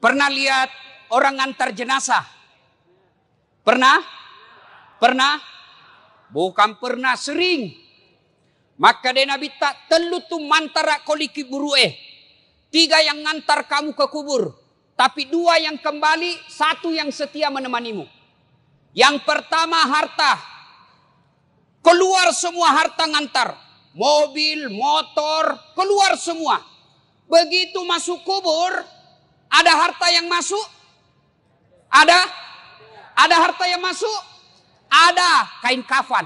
Pernah lihat orang ngantar jenazah? Pernah? Pernah? Bukan pernah, sering. Maka dia Nabi tak telu tu mantara koliki burue. 3 yang ngantar kamu ke kubur. Tapi 2 yang kembali, 1 yang setia menemanimu. Yang pertama harta. Keluar semua harta ngantar. Mobil, motor, keluar semua. Begitu masuk kubur, ada harta yang masuk? Ada harta yang masuk? Ada kain kafan.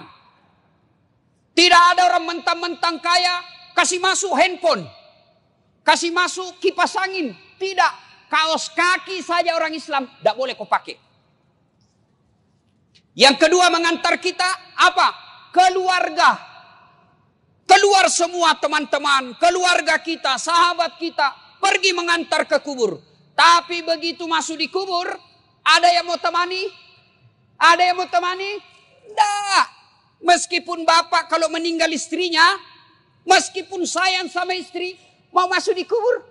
Tidak ada orang mentang-mentang kaya kasih masuk handphone. Kasih masuk kipas angin. Tidak. Kaos kaki saja orang Islam tidak boleh kau pakai. Yang kedua mengantar kita apa? Keluarga. Keluar semua teman-teman, keluarga kita, sahabat kita pergi mengantar ke kubur. Tapi begitu masuk di kubur, ada yang mau temani? Ada yang mau temani? Tidak. Meskipun bapak kalau meninggal istrinya, meskipun sayang sama istri, mau masuk di kubur.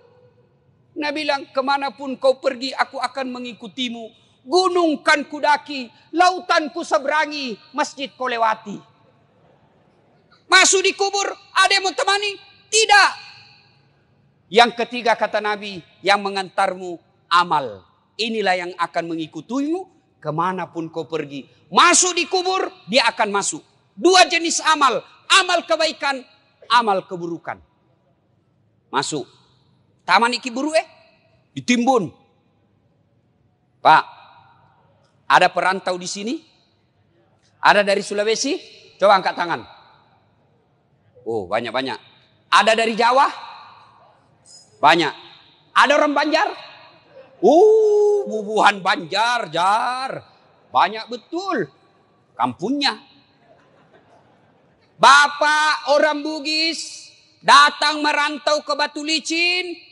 Nabi bilang, kemanapun kau pergi, aku akan mengikutimu. Gunung kan kudaki, lautan ku seberangi, masjid kau lewati. Masuk di kubur, ada yang mau temani? Tidak. Yang ketiga kata Nabi, yang mengantarmu amal. Inilah yang akan mengikutimu kemanapun kau pergi. Masuk di kubur, dia akan masuk. 2 jenis amal. Amal kebaikan, amal keburukan. Masuk. Taman iki buru ditimbun. Pak, ada perantau di sini? Ada dari Sulawesi? Coba angkat tangan. Oh, banyak-banyak. Ada dari Jawa? Banyak. Ada orang Banjar? Bubuhan Banjar, Jar. Banyak betul. Kampungnya. Bapak orang Bugis datang merantau ke Batu Licin.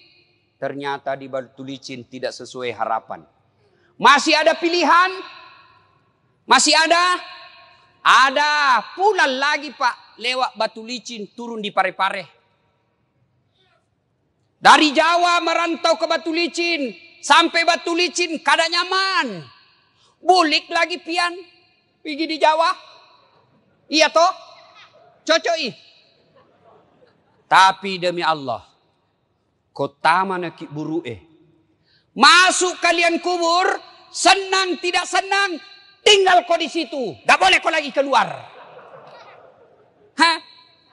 Ternyata di Batu Licin tidak sesuai harapan. Masih ada pilihan? Masih ada? Ada. Pulang lagi Pak. Lewat Batu Licin, turun di Parepare. Dari Jawa merantau ke Batu Licin. Sampai Batu Licin kada nyaman. Bulik lagi pian. Pergi di Jawa. Iya toh? Cocok. Tapi demi Allah. Kota mana ki buru masuk kalian kubur. Senang tidak senang. Tinggal kau di situ. Gak boleh kau lagi keluar.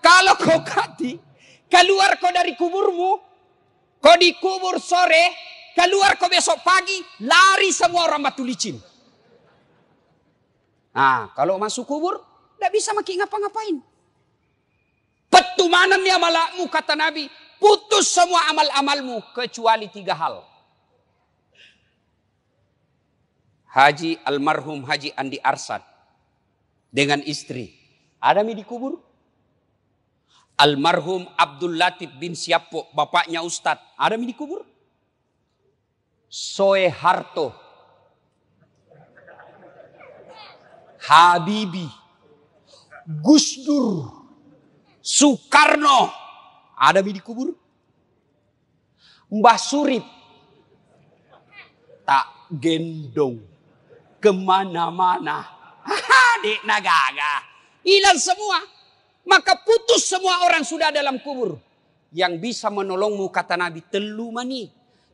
Kalau kau keluar kau dari kuburmu, kau dikubur sore, keluar kau besok pagi, lari semua orang Batu Licin. Nah, kalau masuk kubur, tidak bisa makin ngapa-ngapain. Petumanan ya malakmu, kata Nabi, putus semua amal-amalmu, kecuali 3 hal. Haji almarhum Haji Andi Arsad dengan istri, ada mi di kubur? Almarhum Abdul Latif bin Siapo, bapaknya Ustadz, ada mi di kubur? Soeharto, Habibie, Gus Dur, Soekarno, ada mi di kubur? Mbah Surip, tak gendong kemana-mana. Dek nagaga, hilang semua. Maka putus semua orang sudah dalam kubur. Yang bisa menolongmu kata Nabi telu mani.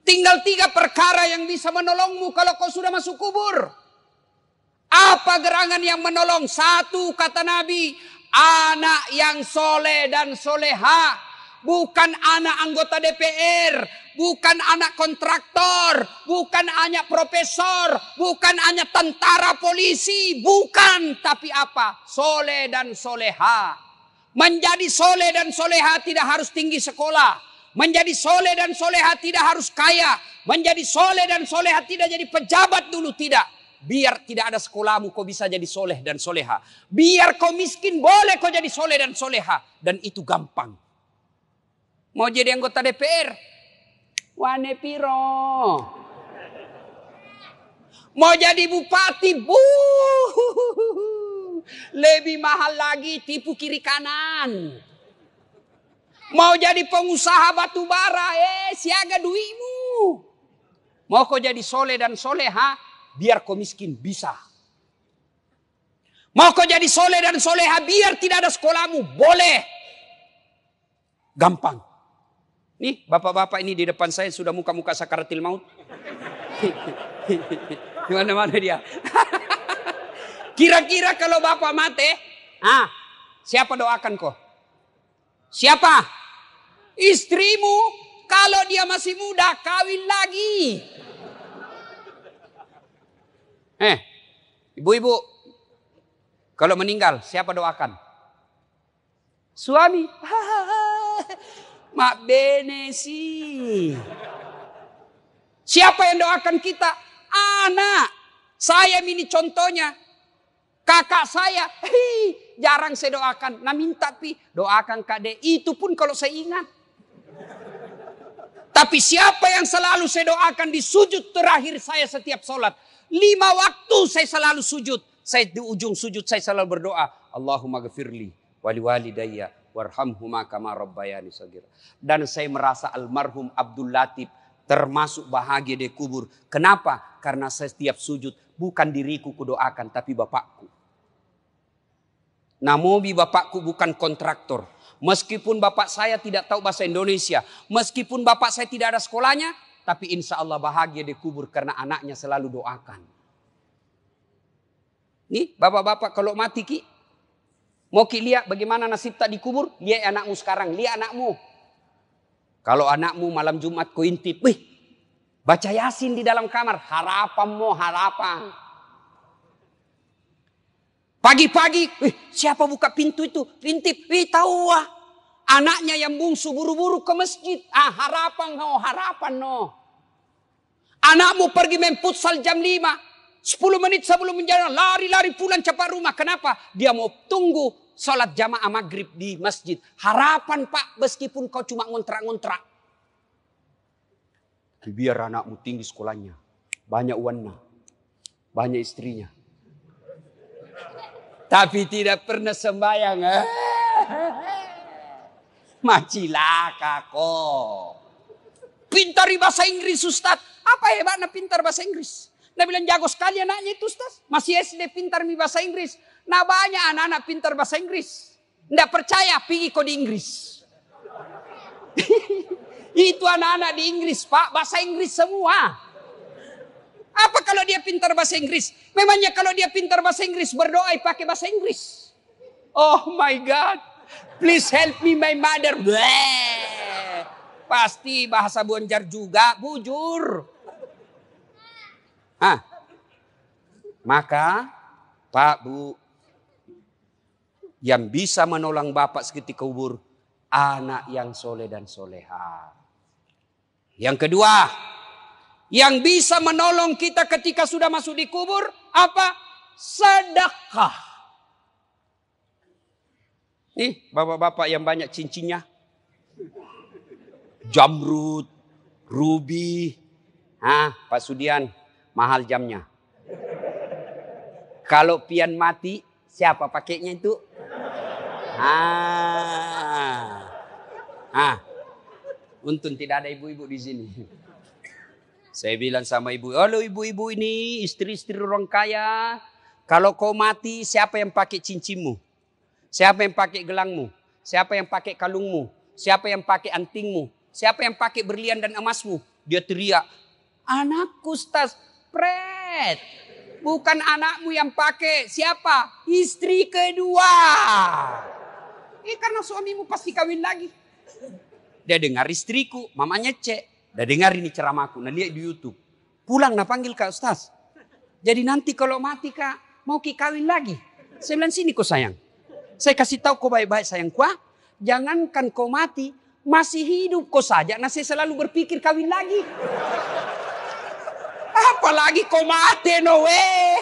Tinggal 3 perkara yang bisa menolongmu kalau kau sudah masuk kubur. Apa gerangan yang menolong? 1 kata Nabi, anak yang soleh dan soleha. Bukan anak anggota DPR. Bukan anak kontraktor. Bukan anak profesor. Bukan anak tentara polisi. Bukan. Tapi apa? Soleh dan soleha. Menjadi soleh dan soleha tidak harus tinggi sekolah. Menjadi soleh dan soleha tidak harus kaya. Menjadi soleh dan soleha tidak jadi pejabat dulu, tidak. Biar tidak ada sekolahmu kau bisa jadi soleh dan soleha. Biar kau miskin boleh kau jadi soleh dan soleha. Dan itu gampang. Mau jadi anggota DPR? Wane piro. Mau jadi bupati? Lebih mahal lagi, tipu kiri kanan. Mau jadi pengusaha batu bara, siaga duitmu. Mau kau jadi soleh dan soleha, biar kau miskin, bisa. Mau kau jadi soleh dan soleha, biar tidak ada sekolahmu, boleh. Gampang. Nih, bapak-bapak ini di depan saya sudah muka-muka sakaratil maut. Gimana-mana dia. Kira-kira kalau bapak mati, siapa doakan kau? Siapa? Istrimu. Kalau dia masih muda, kawin lagi. Ibu-ibu, kalau meninggal, siapa doakan? Suami. Mak bene sih. Siapa yang doakan kita? Anak. Saya ini contohnya. Kakak saya, jarang saya doakan. Nah minta doakan Kak De. Itu pun kalau saya ingat. Tapi siapa yang selalu saya doakan di sujud terakhir saya setiap sholat. 5 waktu saya selalu sujud. Saya di ujung sujud saya selalu berdoa. Allahumma ghafirli wali walidayya warhamhuma kama rabbayani shaghira. Dan saya merasa almarhum Abdul Latif termasuk bahagia di kubur. Kenapa? Karena saya setiap sujud bukan diriku kudoakan tapi bapakku. Namobi bapakku bukan kontraktor. Meskipun bapak saya tidak tahu bahasa Indonesia. Meskipun bapak saya tidak ada sekolahnya. Tapi insya Allah bahagia di kubur karena anaknya selalu doakan. Nih bapak-bapak kalau mati Ki. Mau Ki lihat bagaimana nasib tak dikubur. Lihat anakmu sekarang. Lihat anakmu. Kalau anakmu malam Jumat kau intip. Wih, baca Yasin di dalam kamar. Harapan mo harapan. Pagi-pagi, siapa buka pintu itu? Intip, tahu wah. Anaknya yang bungsu buru-buru ke masjid. Harapan no. Anakmu pergi main futsal jam 5. 10 menit sebelum menjalan, lari-lari pulang cepat rumah. Kenapa? Dia mau tunggu sholat jamaah maghrib di masjid. Harapan Pak, meskipun kau cuma ngontrak-ngontrak. Biar anakmu tinggi sekolahnya. Banyak uangnya. Banyak istrinya. Tapi tidak pernah sembahyang. Macilaka kok. Pintar bahasa Inggris Ustaz. Apa hebatnya pintar bahasa Inggris? Nah bilang jago sekali anaknya itu Ustaz. Masih SD pintar bahasa Inggris. Nah banyak anak-anak pintar bahasa Inggris. Nggak percaya pergi kok di Inggris. Itu anak-anak di Inggris Pak. Bahasa Inggris semua. Apa kalau dia pintar bahasa Inggris? Memangnya kalau dia pintar bahasa Inggris berdoa pakai bahasa Inggris. Oh my God. Please help me my mother. Bleh. Pasti bahasa Bonjar juga. Bujur. Maka Pak Bu. Yang bisa menolong Bapak seketika kubur. Anak yang soleh dan soleha. Yang kedua. Yang bisa menolong kita ketika sudah masuk di kubur. Apa? Sedekah. Nih bapak-bapak yang banyak cincinnya. Jamrud. Ruby. Pak Sudian. Mahal jamnya. Kalau pian mati. Siapa pakainya itu? Untung tidak ada ibu-ibu di sini. Saya bilang sama ibu, halo ibu-ibu ini istri-istri orang kaya. Kalau kau mati siapa yang pakai cincinmu? Siapa yang pakai gelangmu? Siapa yang pakai kalungmu? Siapa yang pakai antingmu? Siapa yang pakai berlian dan emasmu? Dia teriak, anakku Ustaz, pret. Bukan anakmu yang pakai, siapa? Istri kedua. Karena suamimu pasti kawin lagi. Dia dengar istriku, mamanya cek. Dah dengar ini ceramahku, nah lihat di YouTube. Pulang nah panggil Kak Ustaz. Jadi nanti kalau mati Kak, mau ki kawin lagi. Saya bilang sini kau sayang. Saya kasih tahu kau baik-baik sayangku. Jangankan kau mati, masih hidup kau saja. Nah saya selalu berpikir kawin lagi. Apalagi kau mati no way.